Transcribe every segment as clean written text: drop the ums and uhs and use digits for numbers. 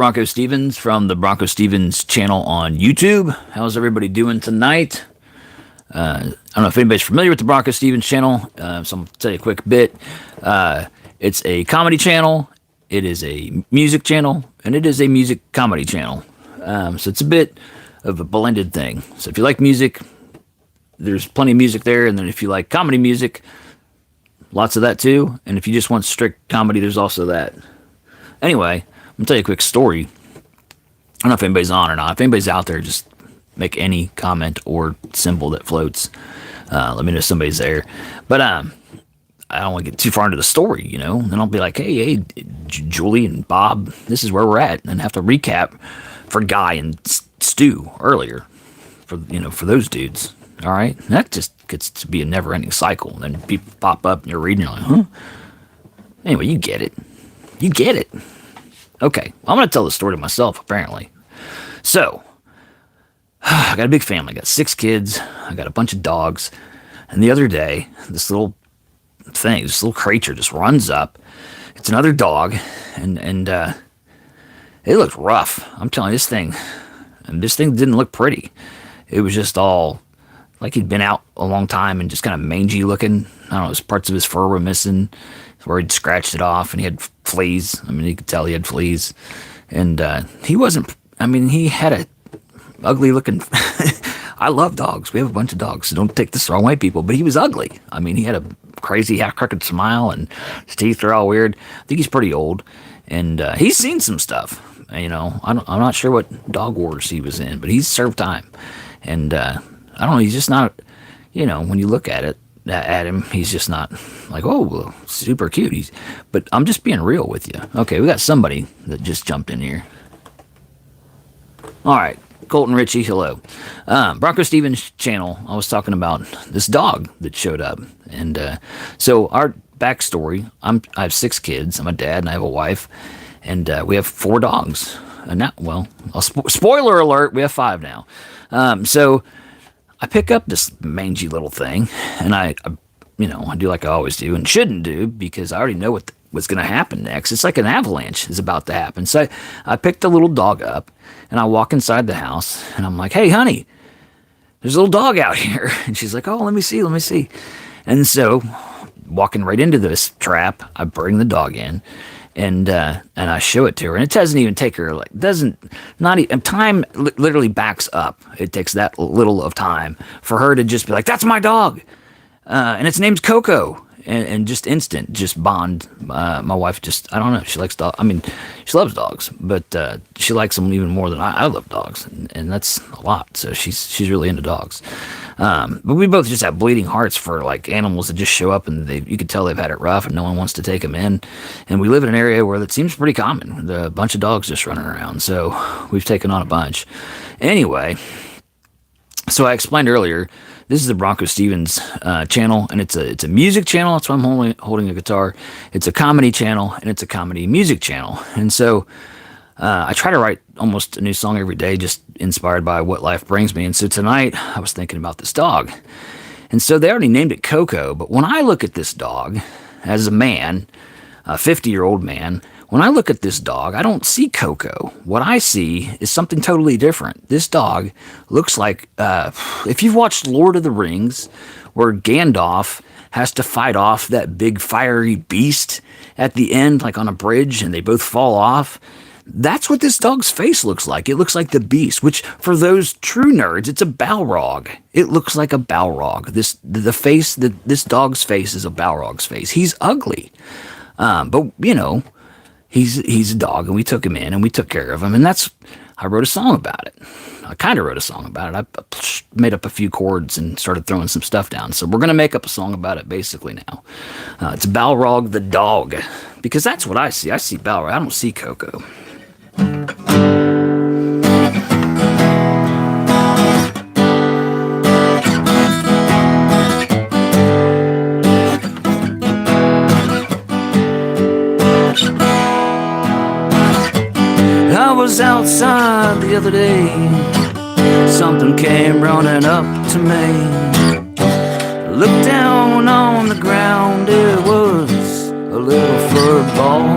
BroncoStevens from the BroncoStevens channel on YouTube. How's everybody doing tonight? I don't know if anybody's familiar with the BroncoStevens channel, so I'm going to tell you a quick bit. It's a comedy channel, it is a music channel, and it is a music comedy channel. So it's a bit of a blended thing. So if you like music, there's plenty of music there, and then if you like comedy music, lots of that too. And if you just want strict comedy, there's also that. Anyway, I'm going to tell you a quick story. I don't know if anybody's on or not. If anybody's out there, just make any comment or symbol that floats. Let me know if somebody's there. But I don't want to get too far into the story, you know. Then I'll be like, hey, Julie and Bob, this is where we're at. And have to recap for Guy and Stu earlier. For those dudes. All right? And that just gets to be a never-ending cycle. And then people pop up and you're reading, you're like, huh? Anyway, you get it. You get it. Okay, I'm going to tell the story to myself, apparently. So, I got a big family. I got 6 kids. I got a bunch of dogs. And the other day, this little creature just runs up. It's another dog. And it looked rough. I'm telling you, this thing didn't look pretty. It was just all like he'd been out a long time and just kind of mangy looking. I don't know, parts of his fur were missing where he'd scratched it off, and he had fleas. I mean, you could tell he had fleas. And he had a ugly looking... I love dogs. We have a bunch of dogs, so don't take this the wrong way, people. But he was ugly. I mean, he had a crazy half-crooked smile, and his teeth are all weird. I think he's pretty old, and he's seen some stuff. You know, I'm not sure what dog wars he was in, but he's served time. And I don't know, he's just not... You know, when you look at him, he's just not like, oh, super cute. But I'm just being real with you. Okay, we got somebody that just jumped in here. All right, Colton Ritchie, hello. BroncoStevens channel, I was talking about this dog that showed up. And so our backstory, I have 6 kids. I'm a dad and I have a wife. And we have 4 dogs. And now, spoiler alert, we have 5 now. So I pick up this mangy little thing, and I do like I always do, and shouldn't do, because I already know what's going to happen next. It's like an avalanche is about to happen. So I pick the little dog up, and I walk inside the house, and I'm like, hey, honey, there's a little dog out here. And she's like, oh, let me see. And so, walking right into this trap, I bring the dog in, and I show it to her, and it doesn't even take her time literally backs up. It takes that little of time for her to just be like, that's my dog, and its name's Coco, and just instant, just bond. My wife I don't know, she likes dogs. I mean, she loves dogs, but she likes them even more than I love dogs, and that's a lot. So she's really into dogs. But we both just have bleeding hearts for like animals that just show up and you can tell they've had it rough and no one wants to take them in. And we live in an area where that seems pretty common. A bunch of dogs just running around. So we've taken on a bunch. Anyway, so I explained earlier, this is the BroncoStevens channel, and it's a music channel. That's why I'm holding a guitar. It's a comedy channel, and it's a comedy music channel. And so I try to write almost a new song every day, just inspired by what life brings me. And so tonight, I was thinking about this dog. And so they already named it Coco, but when I look at this dog, as a man, a 50-year-old man, when I look at this dog, I don't see Coco. What I see is something totally different. This dog looks like, if you've watched Lord of the Rings, where Gandalph has to fight off that big fiery beast at the end, like on a bridge, and they both fall off. That's what this dog's face looks like. It looks like the beast, which for those true nerds, it's a Balrog. It looks like a Balrog. This dog's face is a Balrog's face. He's ugly. But you know, he's a dog, and we took him in and we took care of him, and I wrote a song about it. I kind of wrote a song about it. I made up a few chords and started throwing some stuff down. So we're going to make up a song about it basically now. It's Balrog the dog, because that's what I see. I see Balrog. I don't see Coco. I was outside the other day, something came running up to me. Looked down on the ground, it was a little fur ball,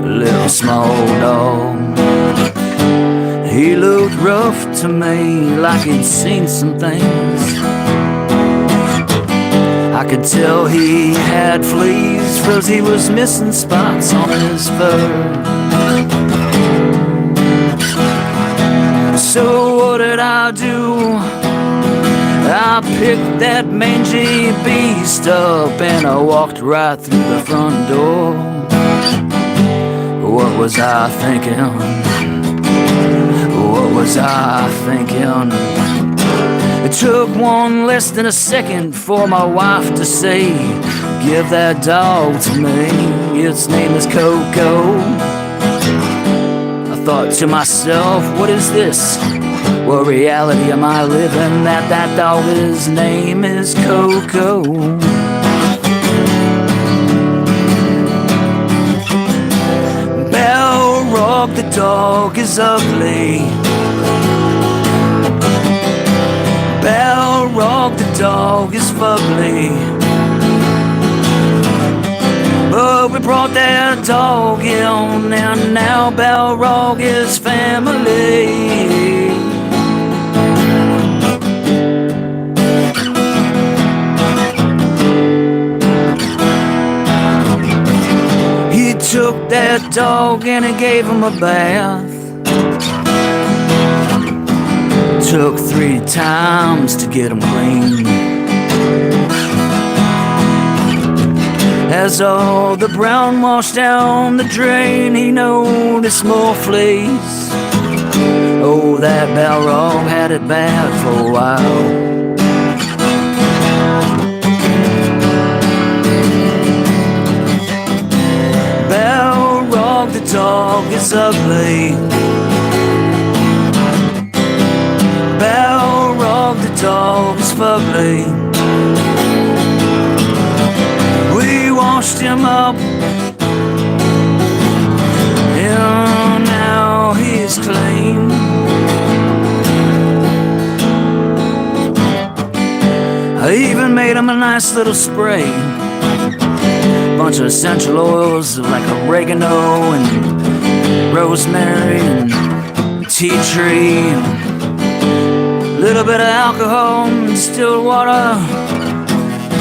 a little small dog. He looked rough to me, like he'd seen some things. I could tell he had fleas, 'cause he was missing spots on his fur. So what did I do? I picked that mangy beast up and I walked right through the front door. What was I thinking? What was I thinking? It took one less than a second for my wife to say, "Give that dog to me, its name is Coco." I thought to myself, what is this? What reality am I living that that dog's name is Coco? Balrog the dog is ugly. Balrog the dog is fugly. But we brought that dog in, and now Balrog is family. He took that dog and he gave him a bath. Took 3 times to get him clean. As all the brown washed down the drain, he noticed more fleas. Oh, that Balrog had it bad for a while. Balrog the dog is ugly. Balrog the dog is fugly. We washed him up, and now he's clean. I even made him a nice little spray. Bunch of essential oils like oregano and rosemary and tea tree and little bit of alcohol and distilled water.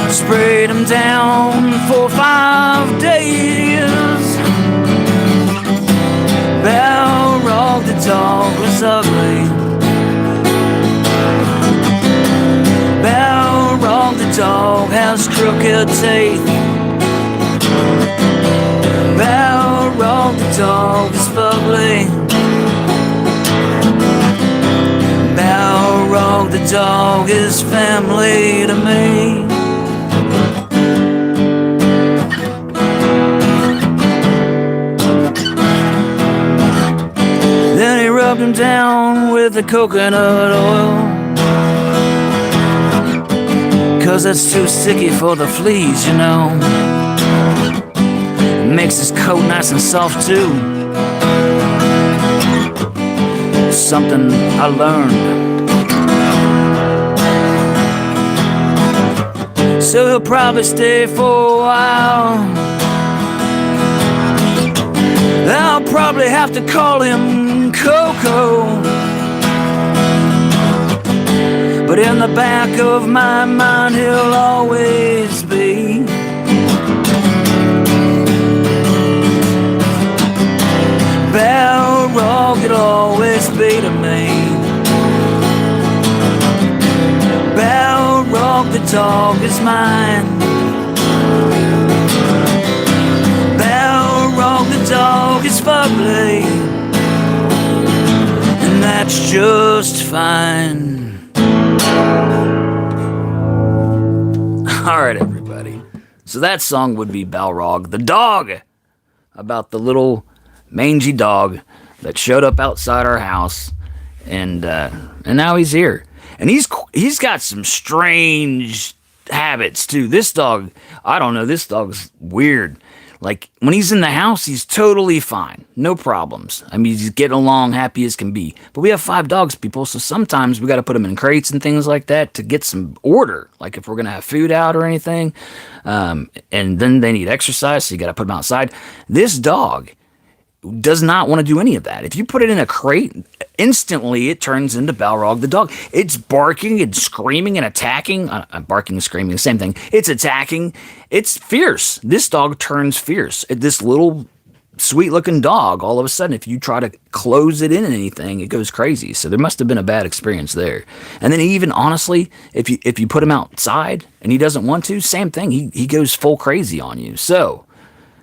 Sprayed him down for 5 days. Balrog the dog was ugly. Balrog the dog has crooked teeth. Balrog the dog is fugly. Balrog the dog is family to me. Then he rubbed him down with the coconut oil, 'cause that's too sticky for the fleas, you know. It makes his coat nice and soft too. Something I learned. So he'll probably stay for a while. I'll probably have to call him Coco, but in the back of my mind he'll always be Balrog. It'll always be to me. Balrog the dog is mine. Balrog the dog is fugly, and that's just fine. Alright, everybody. So that song would be Balrog the dog, about the little mangy dog that showed up outside our house, and now he's here. And he's got some strange habits too. This dog, I don't know, this dog's weird. Like, when he's in the house, he's totally fine. No problems. I mean, he's getting along happy as can be. But we have 5 dogs, people, so sometimes we got to put them in crates and things like that to get some order. Like, if we're going to have food out or anything. And then they need exercise, so you got to put them outside. This dog does not want to do any of that. If you put it in a crate, instantly it turns into Balrog the dog. It's barking and screaming and attacking. Barking and screaming, the same thing. It's attacking. It's fierce. This dog turns fierce. This little sweet looking dog, all of a sudden, if you try to close it in anything, it goes crazy. So there must have been a bad experience there. And then even honestly, if you put him outside and he doesn't want to, same thing. He goes full crazy on you. So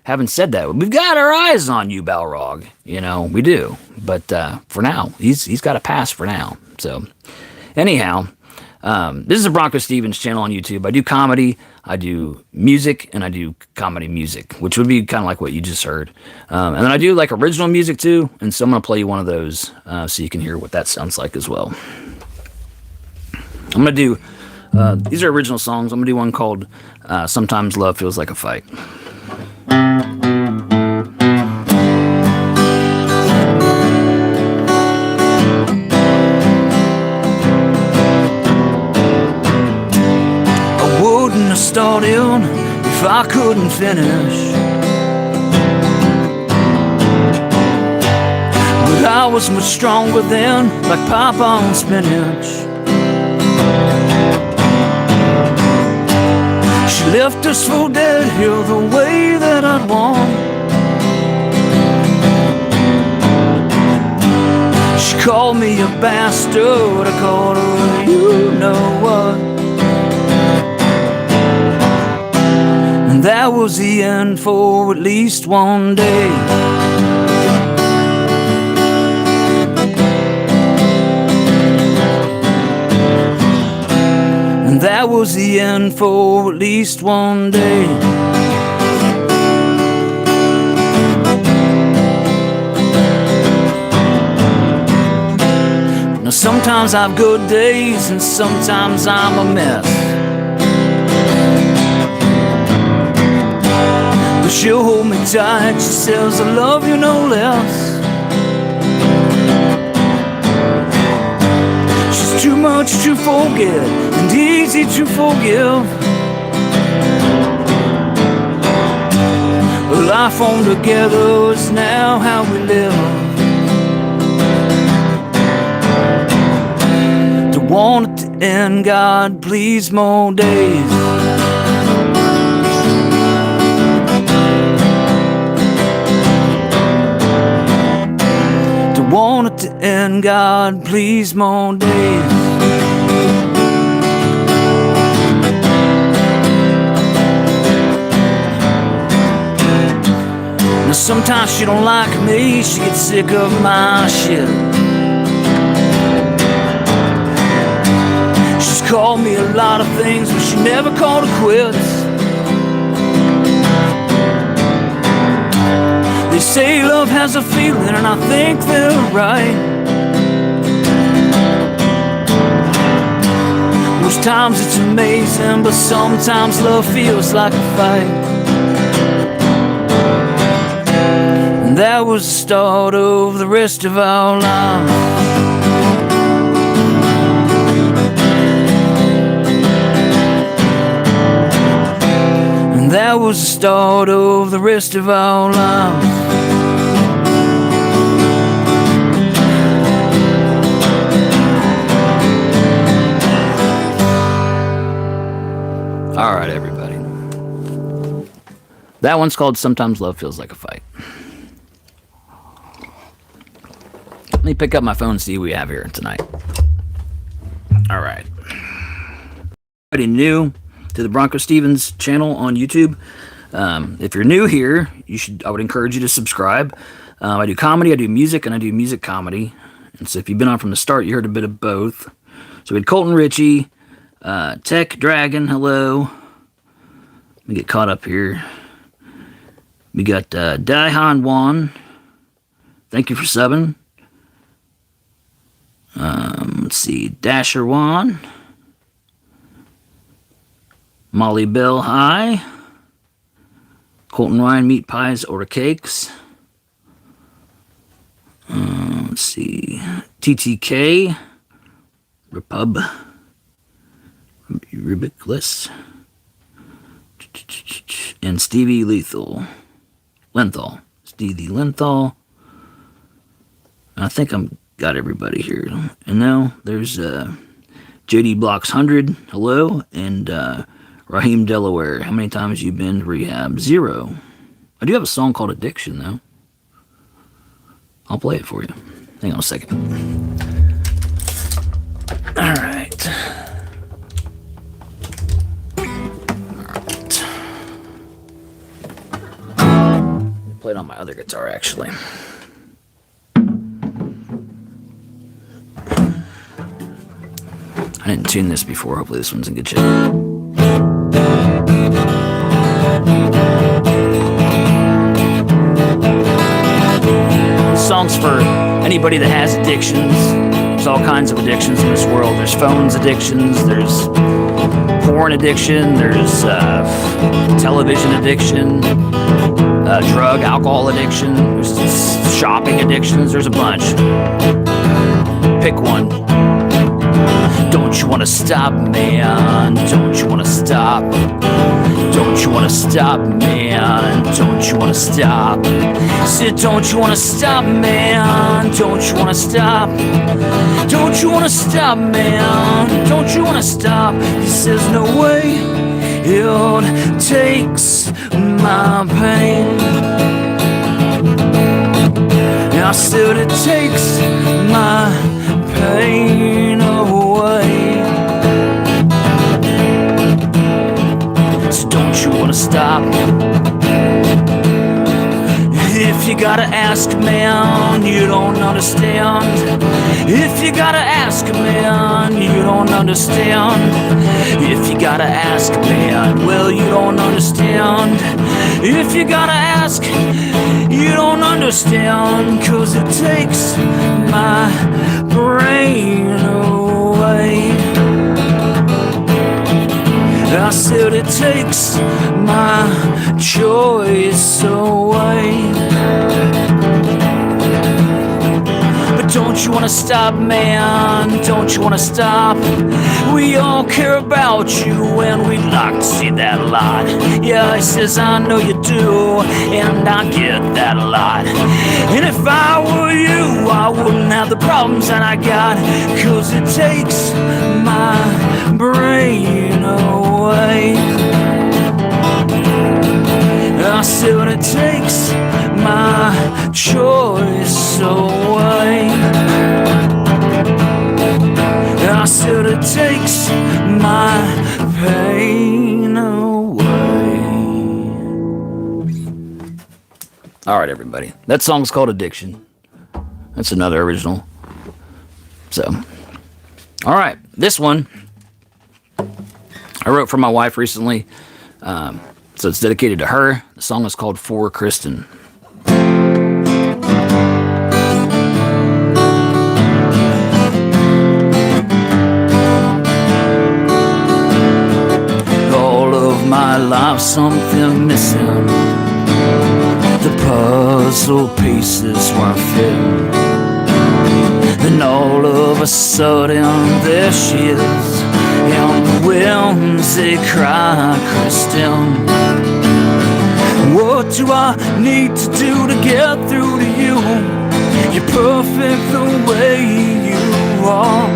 having said that, we've got our eyes on you, Balrog. You know, we do. But for now, he's got a pass for now. So anyhow, this is a BroncoStevens channel on YouTube. I do comedy, I do music, and I do comedy music, which would be kind of like what you just heard. And then I do like original music too, and so I'm going to play you one of those so you can hear what that sounds like as well. I'm going to do, these are original songs. I'm going to do one called Sometimes Love Feels Like a Fight. Start in if I couldn't finish, but I was much stronger then, like pop on spinach. She left us for dead here the way that I'd want. She called me a bastard, I called her a you know what. And that was the end for at least one day. And that was the end for at least one day. Now sometimes I have good days and sometimes I'm a mess. But she'll hold me tight, she says I love you no less. She's too much to forget and easy to forgive. A life on together is now how we live. Don't want it to end, God, please more days. Want it to end, God, please more days. Now sometimes she don't like me, she gets sick of my shit. She's called me a lot of things, but she never called it quits. They say love has a feeling, and I think they're right. Most times it's amazing, but sometimes love feels like a fight. And that was the start of the rest of our lives. And that was the start of the rest of our lives. All right, everybody. That one's called Sometimes Love Feels Like a Fight. Let me pick up my phone and see what we have here tonight. All right. Anybody new to the BroncoStevens channel on YouTube? If you're new here, I would encourage you to subscribe. I do comedy, I do music, and I do music comedy. And so if you've been on from the start, you heard a bit of both. So we had Colton Ritchie, Tech Dragon, hello. Let me get caught up here. We got Daihan Wan. Thank you for subbing. Let's see, Dasher Wan. Molly Bell, hi. Colton Ryan, Meat Pies, Order Cakes. Let's see, TTK. Rubiculous. And Stevie Lenthal. Stevie Lenthal. I think I'm got everybody here. And now there's JD Blocks 100, hello, and Raheem Delaware. How many times you been to rehab? 0. I do have a song called Addiction, though. I'll play it for you. Hang on a second. All right. Play it on my other guitar, actually. I didn't tune this before. Hopefully this one's in good shape. This song's for anybody that has addictions. There's all kinds of addictions in this world. There's phones addictions, there's porn addiction, there's television addiction, drug, alcohol addiction, there's shopping addictions, there's a bunch. Pick one. Don't you wanna stop, man? Don't you wanna stop? Don't you wanna stop, man? Don't you wanna stop? Said, don't you wanna stop, man? Don't you wanna stop? Don't you wanna stop, man? Don't you wanna stop? He says, no way, it takes my pain. I said, it takes my pain away. So don't you wanna stop? If you gotta ask, man, you don't understand. If you gotta ask, man, you don't understand. If you gotta ask, man, well, you don't understand. If you gotta ask, you don't understand. 'Cause it takes my brain away. I said it takes my choice away. But don't you wanna stop, man? Don't you wanna stop? We all care about you and we'd like to see that a lot. Yeah, he says, I know you do, and I get that a lot. And if I were you, I wouldn't have the problems that I got. 'Cause it takes my brain away. I said it takes my choice away. I said it takes my pain away. All right, everybody. That song's called Addiction. That's another original. So, all right. This one I wrote for my wife recently. So it's dedicated to her. The song is called For Kristen. All of my life something missing. The puzzle pieces weren't fitting. And all of a sudden there she is. And the winds they cry, Kristen. What do I need to do to get through to you? You're perfect the way you are.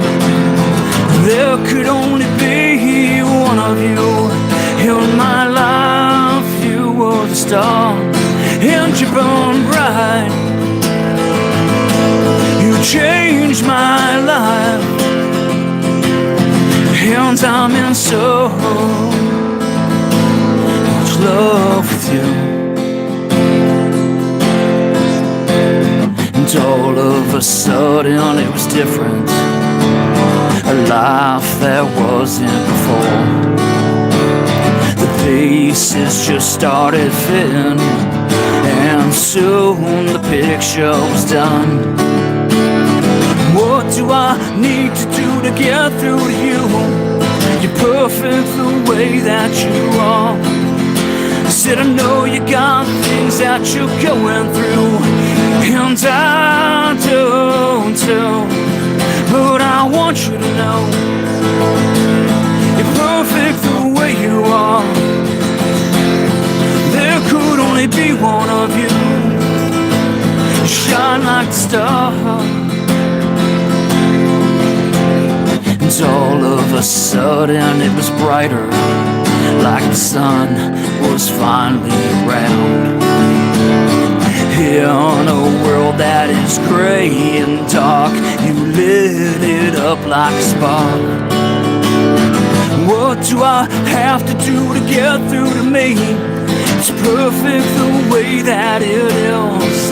There could only be one of you in my life. You were the star, and you burn bright. You changed my life, and I'm in so much love with you. And all of a sudden it was different, a life that wasn't before. The pieces just started fitting, and soon the picture was done. What do I need to do to get through to you? You're perfect the way that you are. I said I know you got things that you're going through, and I don't tell, but I want you to know you're perfect the way you are. There could only be one of you. You shine like a star. all of a sudden it was brighter, like the sun was finally around. Here in a world that is gray and dark, you lit it up like a spark. What do I have to do to get through to me? It's perfect the way that it is.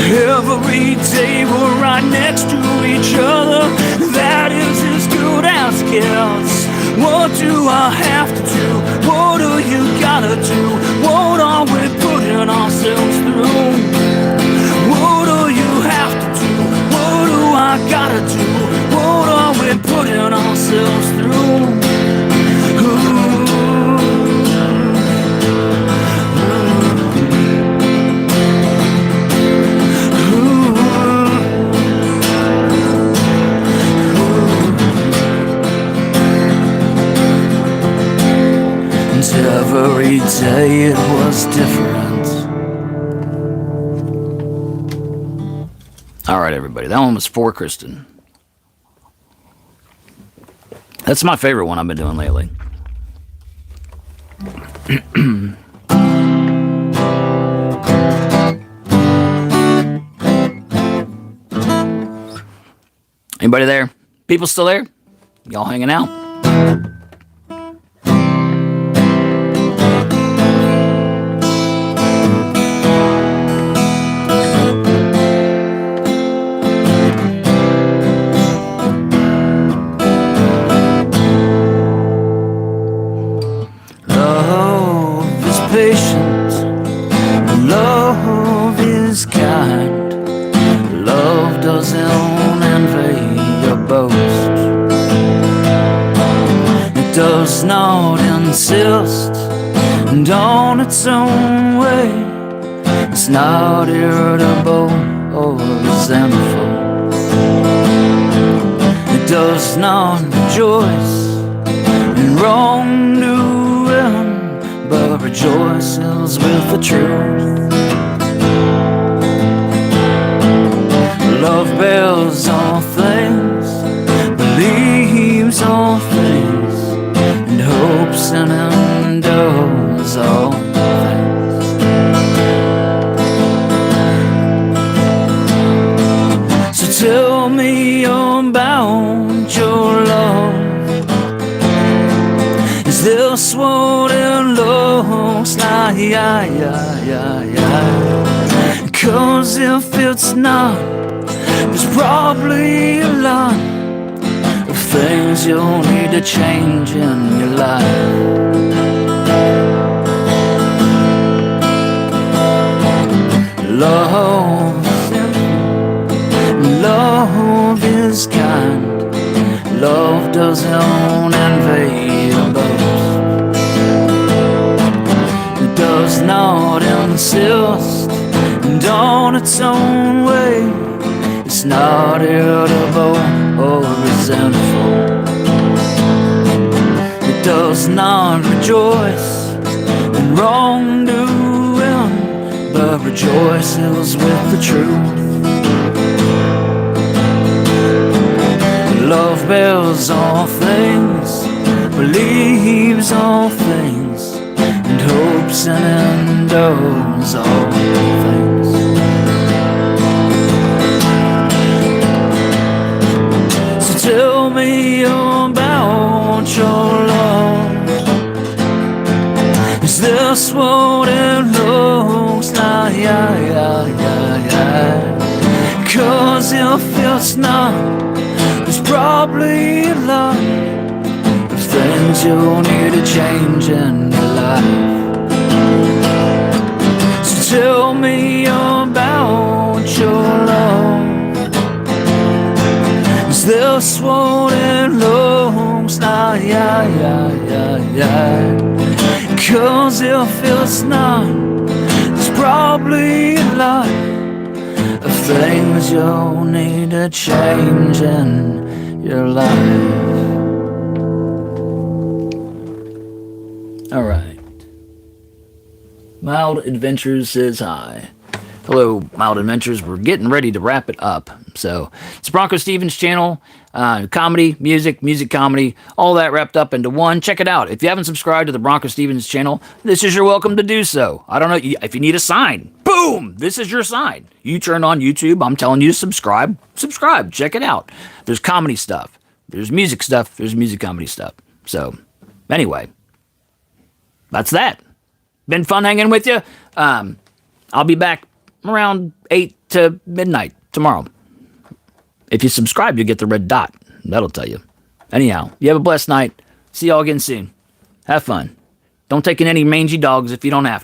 Every day we're right next to each other, that is as good as it gets. What do I have to do? What do you gotta do? What are we putting ourselves through? What do you have to do? What do I gotta do? What are we putting ourselves through? Every day it was different. Alright, everybody, that one was for Kristen. That's my favorite one I've been doing lately. Anybody there? People still there? Y'all hanging out? Does not insist, and on its own way, it's not irritable or resentful. It does not rejoice in wrongdoing, but rejoices with the truth. Love bears all things, believes all things, hopes and endures all things. So tell me about your love. Is this what it looks like? Cause if it's not, there's probably a lot of things you'll need to change in your life. Love is kind. Love doesn't envy or boast. It does not insist, and on its own way, it's not irritable or resentful. It does not rejoice in wrongdoing, but rejoices with the truth. Love bears all things, believes all things, and hopes and endures all things. Tell me about your love. Is this what it looks like? Cause if it's not, there's probably a lot of things you'll need to change in your life. So tell me about your love. Is this what it looks like? Cause if it's not, there's probably a lot of things you'll need to change in your life. Alright. Mild Adventures says hi. Hello, Mild Adventures. We're getting ready to wrap it up. So, it's BroncoStevens channel. Comedy, music, comedy, all that wrapped up into one. Check it out. If you haven't subscribed to the BroncoStevens channel, this is your welcome to do so. I don't know if you need a sign. Boom! This is your sign. You turn on YouTube, I'm telling you to subscribe. Subscribe. Check it out. There's comedy stuff. There's music stuff. There's music comedy stuff. So, anyway, that's that. Been fun hanging with you. I'll be back around 8 to midnight tomorrow. If you subscribe, you get the red dot. That'll tell you. Anyhow, you have a blessed night. See y'all again soon. Have fun. Don't take in any mangy dogs if you don't have to.